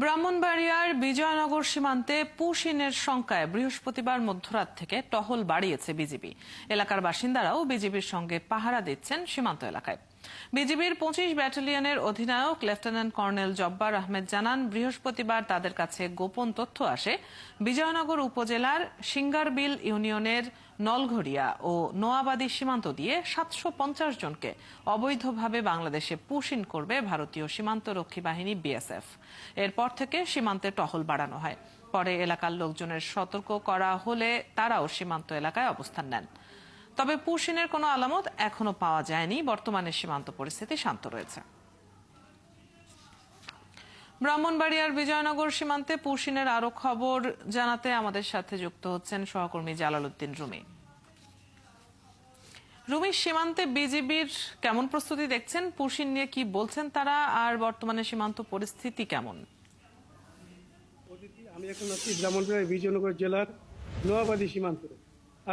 ব্রাহ্মণবাড়িয়ার বিজয়নগর সীমান্তে পুশিনের শঙ্কায় বৃহস্পতিবার মধ্যরাত থেকে টহল বাড়িয়েছে বিজিবি। এলাকার বাসিন্দারাও বিজিবির সঙ্গে পাহারা দিচ্ছেন সীমান্ত এলাকায়। বিজিবির ২৫ ব্যাটালিয়নের অধিনায়ক লেফটেন্যান্ট কর্নেল জব্বার আহমেদ জানান, বৃহস্পতিবার তাদের কাছে গোপন তথ্য আসে বিজয়নগর উপজেলার সিঙ্গারবিল ইউনিয়নের নলঘরিয়া ও নোয়াবাদী সীমান্ত দিয়ে ৭৫০ জনকে অবৈধভাবে বাংলাদেশে পুশিন করবে ভারতীয় সীমান্তরক্ষী বাহিনী বিএসএফ। এরপর থেকে সীমান্তে টহল বাড়ানো হয়। পরে এলাকার লোকজনের সতর্ক করা হলে তারাও সীমান্ত এলাকায় অবস্থান নেন। তবে পুশিনের কোনো আলামত এখনো পাওয়া যায়নি। বর্তমানে সীমান্ত পরিস্থিতি শান্ত রয়েছে। ব্রাহ্মণবাড়িয়ার বিজয়নগর সীমান্তে পুশিনের আরো খবর জানাতে আমাদের সাথে যুক্ত হচ্ছেন সহকর্মী জালালউদ্দিন রুমি। রুমি, সীমান্তে বিজিবির কেমন প্রস্তুতি দেখছেন? পুশিন নিয়ে কি বলছেন তারা, আর বর্তমানে সীমান্ত পরিস্থিতি কেমন? আমি এখন আছি ব্রাহ্মণবাড়িয়া বিজয়নগর জেলার নোয়াবাদী সীমান্তে।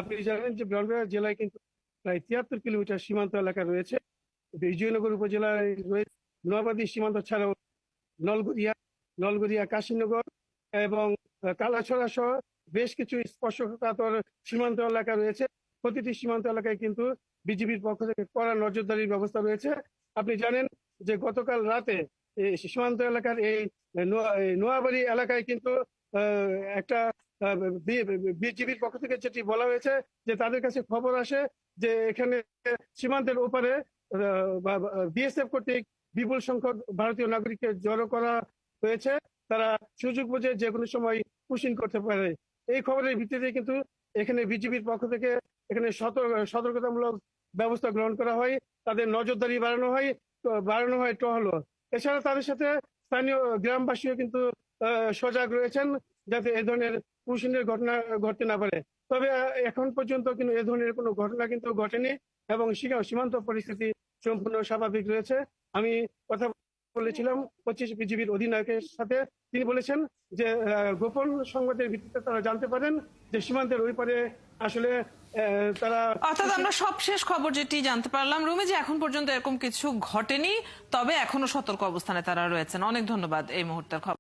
আপনি জানেন যে ব্রাহ্মণবাড়িয়া জেলায় কিন্তু প্রায় ৭৩ কিলোমিটার সীমান্ত এলাকা রয়েছে। বিজয়নগর উপজেলায় রয়েছে নোয়াবাদী সীমান্ত ছাড়াও নলগড়িয়া, কাশীনগর এবং কালাছড়া সহ বেশ কিছু স্পর্শকাতর সীমান্ত এলাকা রয়েছে। প্রতিটি সীমান্ত এলাকায় কিন্তু বিজিবির পক্ষ থেকে কড়া নজরদারির ব্যবস্থা রয়েছে। আপনি জানেন যে গতকাল রাতে সীমান্ত এলাকার এই নোয়াবাড়ি এলাকায় কিন্তু একটা বিজিবির পক্ষ থেকে যেটি বলা হয়েছে যে তাদের কাছে খবর আসে যে এখানে সীমান্তের ওপারে বিএসএফ কর্তৃক বিপুল সংখ্যক ভারতীয় নাগরিককে জড়ো করা হয়েছে। তারা সুযোগ বুঝে যে কোনো সময় পুশিন করতে পারে। এই খবরের ভিত্তিতে কিন্তু এখানে বিজিবির পক্ষ থেকে এখানে সতর্কতামূলক ব্যবস্থা গ্রহণ করা হয়, তাদের নজরদারি বাড়ানো হয় টহল। এছাড়া তাদের সাথে স্থানীয় গ্রামবাসীও কিন্তু সজাগ রয়েছেন যাতে এ ধরনের পুশিনের ঘটনা ঘটতে না পারে। তবে এখন পর্যন্ত কিন্তু এ ধরনের কোনো ঘটনা কিন্তু ঘটেনি এবং সীমান্ত পরিস্থিতি সম্পূর্ণ স্বাভাবিক রয়েছে। আমি কথা বলেছিলাম ২৫ বিজিবির অধিনায়কের সাথে। তিনি বলেছেন যে গোপন সংবাদের ভিত্তিতে তারা জানতে পারেন যে সীমান্তের ওই পারে আসলে তারা, অর্থাৎ আমরা সবশেষ খবর যেটি জানতে পারলাম রুমি, যে এখন পর্যন্ত এরকম কিছু ঘটেনি, তবে এখনো সতর্ক অবস্থানে তারা রয়েছেন। অনেক ধন্যবাদ এই মুহূর্তের খবর।